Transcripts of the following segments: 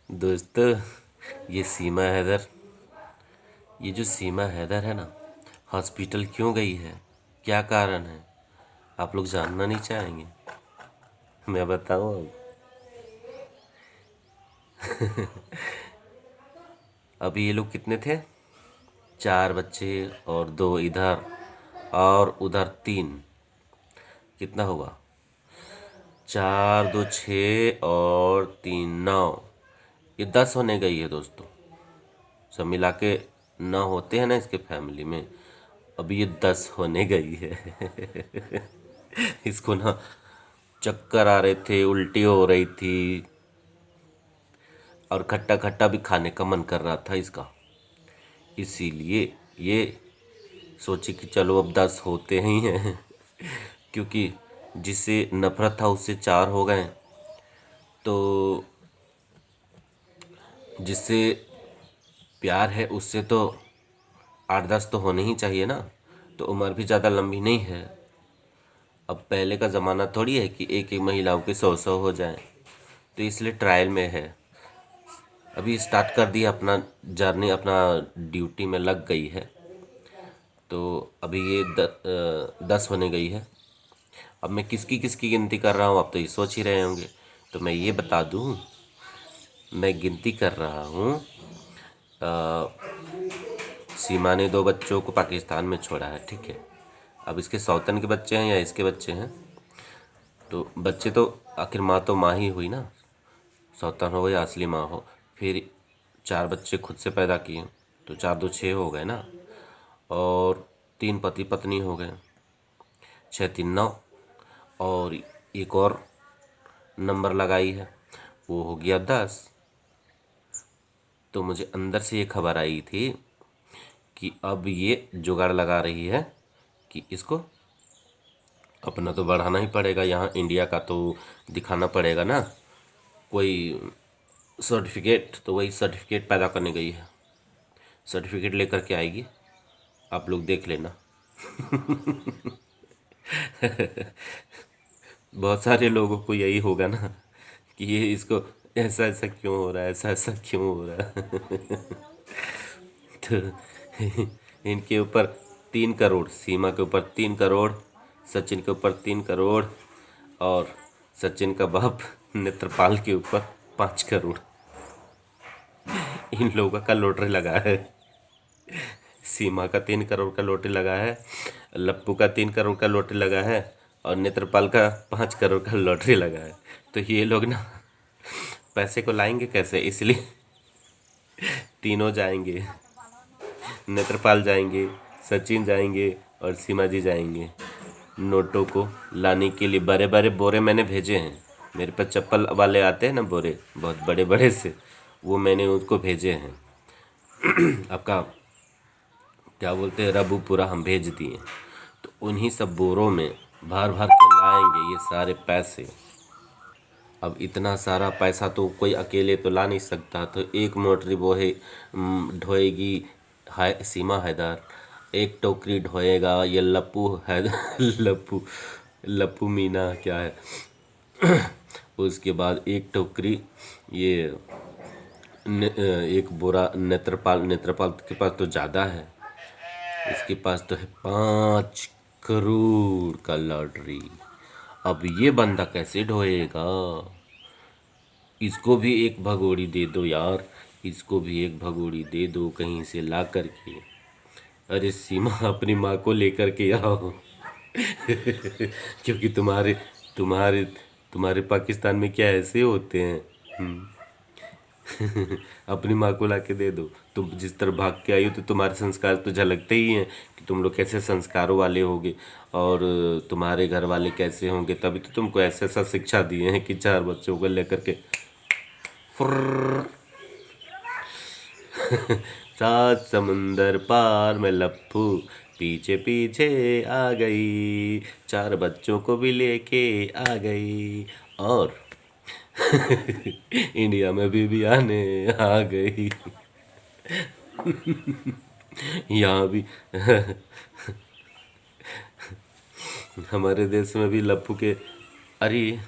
दोस्तों, ये सीमा हैदर ये जो सीमा हैदर है ना, हॉस्पिटल क्यों गई है? क्या कारण है? आप लोग जानना नहीं चाहेंगे? मैं बताऊं अब। अभी ये लोग कितने थे? 4 बच्चे और 2 इधर और उधर 3। कितना हुआ? 4 2 6 और 3 9। ये 10 होने गई है दोस्तों। सब मिला के 9 होते हैं ना इसके फैमिली में। अभी ये 10 होने गई है। इसको ना चक्कर आ रहे थे, उल्टी हो रही थी और खट्टा खट्टा भी खाने का मन कर रहा था इसका। इसीलिए ये सोची कि चलो अब 10 होते ही हैं। क्योंकि जिससे नफरत था उससे 4 हो गए, तो जिससे प्यार है उससे तो 8 10 तो होने ही चाहिए ना। तो उम्र भी ज़्यादा लंबी नहीं है। अब पहले का ज़माना थोड़ी है कि एक एक महिलाओं के 100 100 हो जाएं। तो इसलिए ट्रायल में है। अभी स्टार्ट कर दिया अपना जर्नी, अपना ड्यूटी में लग गई है। तो अभी ये 10 होने गई है। अब मैं किसकी किसकी गिनती कर रहा हूँ, आप तो ये सोच ही रहे होंगे। तो मैं ये बता दूँ, मैं गिनती कर रहा हूँ। सीमा ने 2 बच्चों को पाकिस्तान में छोड़ा है, ठीक है। अब इसके सौतन के बच्चे हैं या इसके बच्चे हैं, तो बच्चे तो आखिर माँ तो माँ ही हुई ना। सौतन हो या असली माँ हो। फिर 4 बच्चे खुद से पैदा किए, तो 4 2 6 हो गए ना। और 3 पति पत्नी हो गए, 6 3 9। और एक और नंबर लगाई है, वो हो गया 10। तो मुझे अंदर से ये खबर आई थी कि अब ये जुगाड़ लगा रही है कि इसको अपना तो बढ़ाना ही पड़ेगा। यहाँ इंडिया का तो दिखाना पड़ेगा ना कोई सर्टिफिकेट। तो वही सर्टिफिकेट पैदा करने गई है। सर्टिफिकेट लेकर के आएगी, आप लोग देख लेना। बहुत सारे लोगों को यही होगा ना कि ये इसको ऐसा ऐसा क्यों हो रहा है, ऐसा ऐसा क्यों हो रहा है। तो इनके ऊपर 3 करोड़, सीमा के ऊपर 3 करोड़, सचिन के ऊपर 3 करोड़ और सचिन का बाप नेत्रपाल के ऊपर 5 करोड़। इन लोगों का लॉटरी लगा है। सीमा का 3 करोड़ का लॉटरी लगा है, लप्पू का 3 करोड़ का लॉटरी लगा है और नेत्रपाल का 5 करोड़ का लॉटरी लगा है। तो ये लोग ना पैसे को लाएंगे कैसे, इसलिए तीनों जाएंगे। नेत्रपाल जाएंगे, सचिन जाएंगे और सीमा जी जाएंगे नोटों को लाने के लिए। बड़े बड़े बोरे मैंने भेजे हैं। मेरे पास चप्पल वाले आते हैं ना बोरे, बहुत बड़े बड़े से, वो मैंने उसको भेजे हैं। आपका क्या बोलते हैं, रबूपुरा हम भेज दिए। तो उन्हीं सब बोरों में भर भर के लाएंगे ये सारे पैसे। अब इतना सारा पैसा तो कोई अकेले तो ला नहीं सकता। तो एक मोटरी वो है ढोएगी सीमा हैदर, एक टोकरी ढोएगा ये लप्पू हैदर। लप्पू लप्पू मीना क्या है। उसके बाद एक टोकरी ये एक बोरा नेत्रपाल। नेत्रपाल के पास तो ज़्यादा है, इसके पास तो है 5 करोड़ का लॉटरी। अब ये बंदा कैसे ढोएगा? इसको भी एक भगोड़ी दे दो यार, इसको भी एक भगोड़ी दे दो कहीं से ला करके। अरे सीमा, अपनी माँ को लेकर के आओ। क्योंकि तुम्हारे तुम्हारे तुम्हारे पाकिस्तान में क्या ऐसे होते हैं। अपनी माँ को ला के दे दो। तुम जिस तरह भाग के आई हो तो तुम्हारे संस्कार तो झलकते ही हैं कि तुम लोग कैसे संस्कारों वाले होगे और तुम्हारे घर वाले कैसे होंगे। तभी तो तुमको ऐसा ऐसा शिक्षा दिए हैं कि 4 बच्चों को लेकर के फुर्र। 7 समुंदर पार में लप्पू पीछे पीछे आ गई, 4 बच्चों को भी लेके आ गई और इंडिया में भी आने आ गई। यहाँ भी हमारे देश में भी लप्पू के। अरे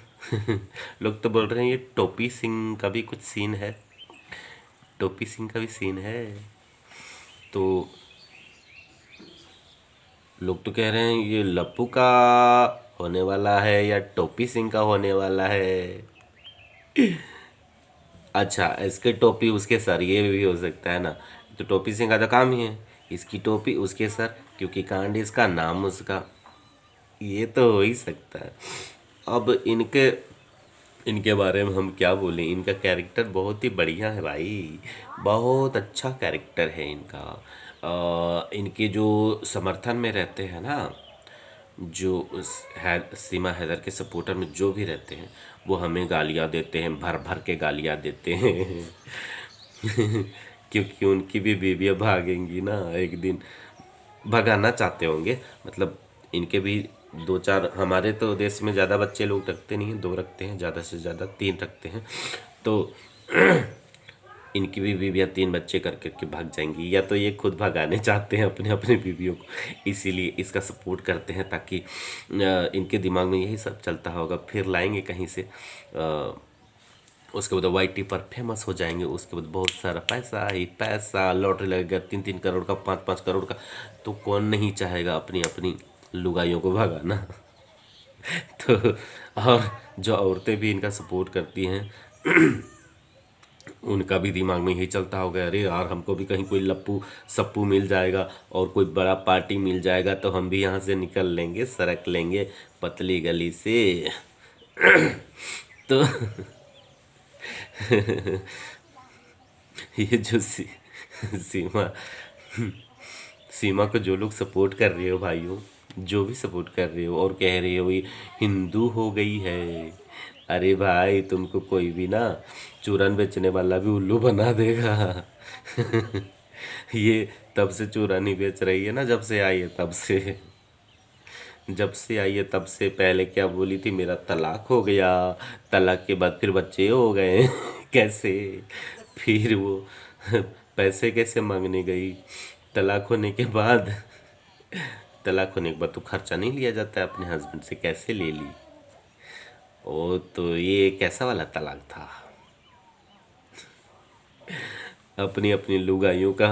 लोग तो बोल रहे हैं ये टोपी सिंह का भी कुछ सीन है। टोपी सिंह का भी सीन है। तो लोग तो कह रहे हैं ये लप्पू का होने वाला है या टोपी सिंह का होने वाला है। अच्छा, इसके टोपी उसके सर, ये भी हो सकता है ना। तो टोपी सिंह का तो काम ही है, इसकी टोपी उसके सर, क्योंकि कांड इसका नाम उसका। ये तो हो ही सकता है। अब इनके इनके बारे में हम क्या बोलें, इनका कैरेक्टर बहुत ही बढ़िया है भाई, बहुत अच्छा कैरेक्टर है इनका। इनके जो समर्थन में रहते हैं ना, जो सीमा हैदर के सपोर्टर में जो भी रहते हैं, वो हमें गालियाँ देते हैं, भर भर के गालियाँ देते हैं। क्योंकि उनकी भी बीवियाँ भागेंगी ना एक दिन, भगाना चाहते होंगे मतलब। इनके भी दो चार, हमारे तो देश में ज़्यादा बच्चे लोग रखते नहीं हैं, दो रखते हैं, ज़्यादा से ज़्यादा तीन रखते हैं। तो इनकी भी बीवियाँ तीन बच्चे कर करके भाग जाएंगी, या तो ये खुद भगाने चाहते हैं अपने अपने बीवियों को, इसीलिए इसका सपोर्ट करते हैं, ताकि इनके दिमाग में यही सब चलता होगा। फिर लाएंगे कहीं से, उसके बाद वाईटी पर फेमस हो जाएंगे, उसके बाद बहुत सारा पैसा ही पैसा, लॉटरी लगेगा 3-3 करोड़ का, 5-5 करोड़ का। तो कौन नहीं चाहेगा अपनी अपनी लुगाइयों को भगाना। तो और जो औरतें भी इनका सपोर्ट करती हैं, उनका भी दिमाग में यही चलता होगा, अरे यार हमको भी कहीं कोई लप्पू सप्पू मिल जाएगा और कोई बड़ा पार्टी मिल जाएगा तो हम भी यहाँ से निकल लेंगे, सरक लेंगे पतली गली से। तो ये जो सीमा सीमा को जो लोग सपोर्ट कर रहे हो भाइयों, जो भी सपोर्ट कर रहे हो और कह रहे हो ये हिंदू हो गई है, अरे भाई तुमको कोई भी ना चूरन बेचने वाला भी उल्लू बना देगा। ये तब से चूरन ही बेच रही है ना, जब से आई है तब से, जब से आई है तब से। पहले क्या बोली थी, मेरा तलाक हो गया, तलाक के बाद फिर बच्चे हो गए। कैसे, फिर वो पैसे कैसे मांगने गई, तलाक होने के बाद, तलाक होने के बाद तो खर्चा नहीं लिया जाता है अपने हस्बैंड से, कैसे ले ली। ओ तो ये कैसा वाला तलाक था। अपनी अपनी लुगाइयों का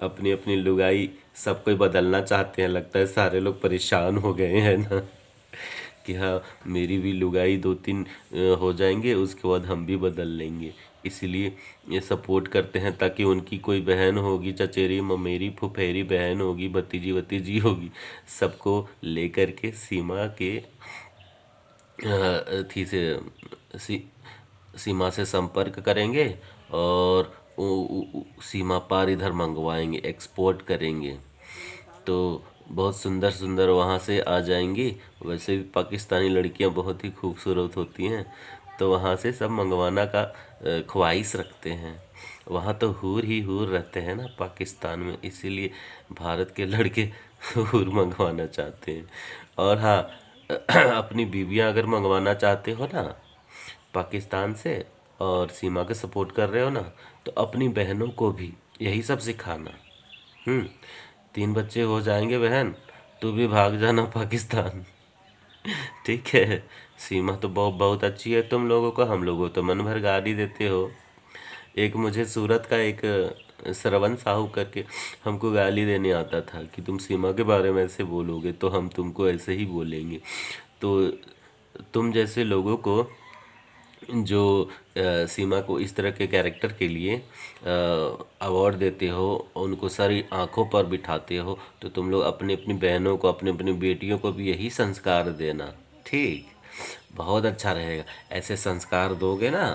अपनी अपनी लुगाई सब कोई बदलना चाहते हैं, लगता है सारे लोग परेशान हो गए हैं ना, कि हाँ मेरी भी लुगाई 2-3 हो जाएंगे, उसके बाद हम भी बदल लेंगे। इसीलिए ये सपोर्ट करते हैं, ताकि उनकी कोई बहन होगी, चचेरी ममेरी फुफेरी बहन होगी, भतीजी भतीजी होगी, सबको लेकर के सीमा के थी से सी, सीमा से संपर्क करेंगे और सीमा पार इधर मंगवाएंगे, एक्सपोर्ट करेंगे। तो बहुत सुंदर सुंदर वहाँ से आ जाएंगी। वैसे भी पाकिस्तानी लड़कियाँ बहुत ही खूबसूरत होती हैं, तो वहाँ से सब मंगवाना का ख्वाहिश रखते हैं। वहाँ तो हूर ही हूर रहते हैं ना पाकिस्तान में, इसीलिए भारत के लड़के हूर मंगवाना चाहते हैं। और हाँ, अपनी बीवियाँ अगर मंगवाना चाहते हो ना पाकिस्तान से, और सीमा के सपोर्ट कर रहे हो ना, तो अपनी बहनों को भी यही सब सिखाना। 3 बच्चे हो जाएंगे बहन, तू भी भाग जाना पाकिस्तान। ठीक है। सीमा तो बहुत बहुत अच्छी है तुम लोगों को, हम लोगों तो मन भर गाली देते हो। एक मुझे सूरत का एक श्रवण साहू करके हमको गाली देने आता था कि तुम सीमा के बारे में ऐसे बोलोगे तो हम तुमको ऐसे ही बोलेंगे। तो तुम जैसे लोगों को जो सीमा को इस तरह के कैरेक्टर के लिए अवार्ड देते हो, उनको सारी आंखों पर बिठाते हो, तो तुम लोग अपनी अपनी बहनों को, अपनी अपनी बेटियों को भी यही संस्कार देना। ठीक, बहुत अच्छा रहेगा। ऐसे संस्कार दोगे ना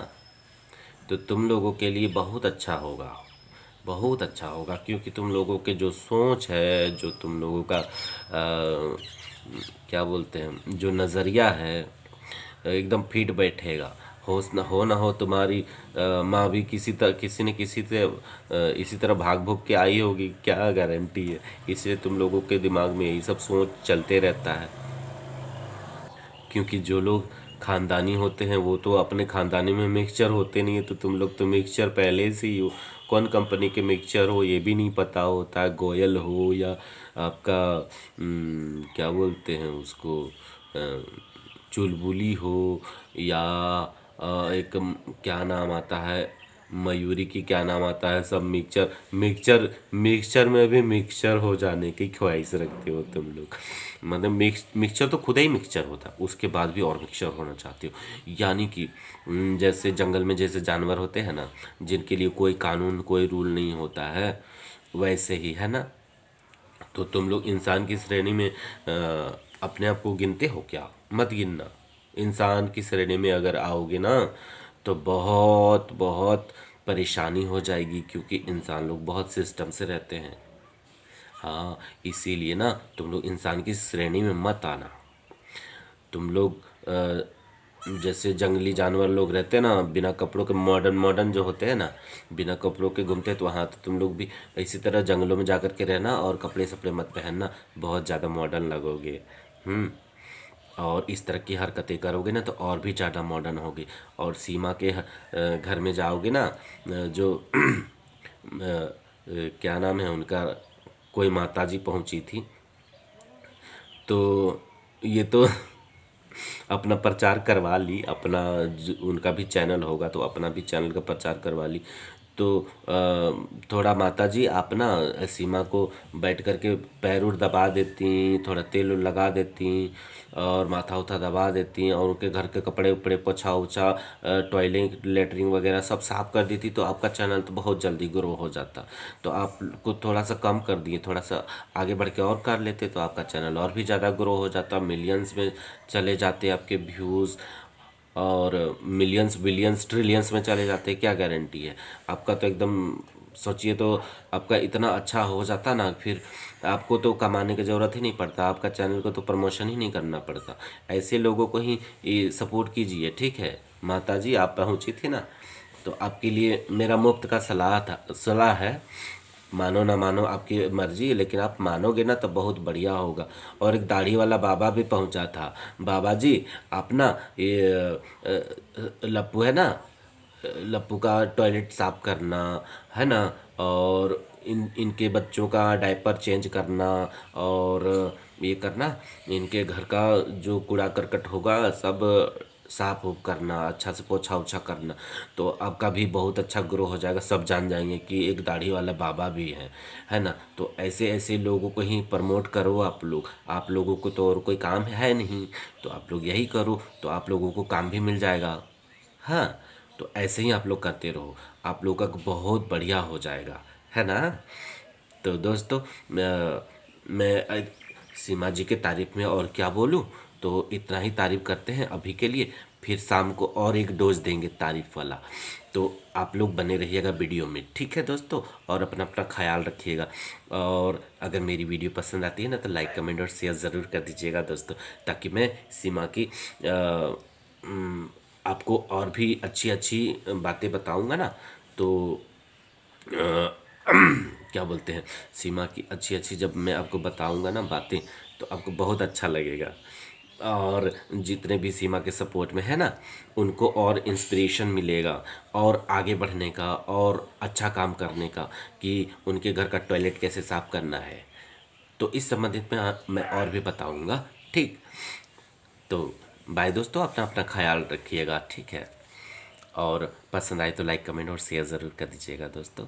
तो तुम लोगों के लिए बहुत अच्छा होगा, बहुत अच्छा होगा। क्योंकि तुम लोगों के जो सोच है, जो तुम लोगों का क्या बोलते हैं, जो नज़रिया है, एकदम फिट बैठेगा। ना हो तुम्हारी माँ भी किसी न किसी से इसी तरह भाग भूग के आई होगी, क्या गारंटी है। इसलिए तुम लोगों के दिमाग में यही सब सोच चलते रहता है। क्योंकि जो लोग खानदानी होते हैं वो तो अपने खानदानी में मिक्सचर होते नहीं है, तो तुम लोग तो मिक्सचर पहले से ही हो। कौन कंपनी के मिक्सचर हो ये भी नहीं पता होता है, गोयल हो या आपका क्या बोलते हैं उसको, चुलबुली हो या एक क्या नाम आता है, मयूरी की क्या नाम आता है, सब मिक्सचर मिक्सचर मिक्सचर में भी मिक्सचर हो जाने की ख्वाहिश रखते हो तुम लोग। मतलब मिक्सचर तो खुद ही मिक्सचर होता है, उसके बाद भी और मिक्सचर होना चाहते हो। यानी कि जैसे जंगल में जैसे जानवर होते हैं ना, जिनके लिए कोई कानून कोई रूल नहीं होता है, वैसे ही है ना। तो तुम लोग इंसान की श्रेणी में अपने आप को गिनते हो क्या? मत गिनना। इंसान की श्रेणी में अगर आओगे ना तो बहुत बहुत परेशानी हो जाएगी, क्योंकि इंसान लोग बहुत सिस्टम से रहते हैं। हाँ, इसीलिए ना तुम लोग इंसान की श्रेणी में मत आना। तुम लोग जैसे जंगली जानवर लोग रहते हैं ना, बिना कपड़ों के, मॉडर्न मॉडर्न जो होते हैं ना, बिना कपड़ों के घूमते हैं, तो हाँ, तो तुम लोग भी इसी तरह जंगलों में जाकर के रहना और कपड़े सपड़े मत पहनना, बहुत ज़्यादा मॉडर्न लगोगे। हम्म। और इस तरह की हरकतें करोगे ना तो और भी ज़्यादा मॉडर्न होगे। और सीमा के घर में जाओगे ना, जो क्या नाम है उनका, कोई माताजी पहुंची थी, तो ये तो अपना प्रचार करवा ली, अपना उनका भी चैनल होगा तो अपना भी चैनल का प्रचार करवा ली। तो थोड़ा माता जी आप ना सीमा को बैठ करके पैर उर दबा देती, थोड़ा तेल उल लगा देती और माथा उथा दबा देती, और उनके घर के कपड़े उपड़े पोछा उछा, टॉयलेट लेटरिन वगैरह सब साफ कर देती, तो आपका चैनल तो बहुत जल्दी ग्रो हो जाता। तो आपको थोड़ा सा कम कर दिए, थोड़ा सा आगे बढ़ के और कर लेते तो आपका चैनल और भी ज़्यादा ग्रो हो जाता, मिलियंस में चले जाते आपके व्यूज़, और मिलियंस बिलियंस ट्रिलियंस में चले जाते, क्या गारंटी है आपका? तो एकदम सोचिए, तो आपका इतना अच्छा हो जाता ना, फिर आपको तो कमाने की ज़रूरत ही नहीं पड़ता, आपका चैनल को तो प्रमोशन ही नहीं करना पड़ता। ऐसे लोगों को ही सपोर्ट कीजिए, ठीक है। माता जी आप पहुंची थी ना, तो आपके लिए मेरा मुफ्त का सलाह है, मानो ना मानो आपकी मर्जी, लेकिन आप मानोगे ना तो बहुत बढ़िया होगा। और एक दाढ़ी वाला बाबा भी पहुंचा था। बाबा जी आप ना ये लप्पू है ना, लप्पू का टॉयलेट साफ करना, है ना, और इनके बच्चों का डायपर चेंज करना, और ये करना, इनके घर का जो कूड़ा करकट होगा सब साफ उफ करना, अच्छा से पोछा ओछा करना, तो आपका भी बहुत अच्छा ग्रो हो जाएगा। सब जान जाएंगे कि एक दाढ़ी वाला बाबा भी है ना। तो ऐसे ऐसे लोगों को ही प्रमोट करो आप लोग। आप लोगों को तो और कोई काम है नहीं, तो आप लोग यही करो, तो आप लोगों को काम भी मिल जाएगा। हाँ, तो ऐसे ही आप लोग करते रहो, आप लोगों का बहुत बढ़िया हो जाएगा, है ना। तो दोस्तों मैं सीमा जी के तारीफ में और क्या बोलूँ, तो इतना ही तारीफ करते हैं अभी के लिए। फिर शाम को और एक डोज देंगे तारीफ वाला। तो आप लोग बने रहिएगा वीडियो में, ठीक है दोस्तों, और अपना अपना ख्याल रखिएगा। और अगर मेरी वीडियो पसंद आती है ना तो लाइक कमेंट और शेयर ज़रूर कर दीजिएगा दोस्तों, ताकि मैं सीमा की आपको और भी अच्छी अच्छी बातें बताऊंगा ना, तो क्या बोलते हैं, सीमा की अच्छी अच्छी जब मैं आपको बताऊंगा ना बातें, तो आपको बहुत अच्छा लगेगा। और जितने भी सीमा के सपोर्ट में है ना, उनको और इंस्पिरेशन मिलेगा और आगे बढ़ने का और अच्छा काम करने का, कि उनके घर का टॉयलेट कैसे साफ करना है। तो इस संबंधित में मैं और भी बताऊंगा, ठीक। तो बाय दोस्तों, अपना अपना ख्याल रखिएगा, ठीक है। और पसंद आए तो लाइक कमेंट और शेयर ज़रूर कर दीजिएगा दोस्तों।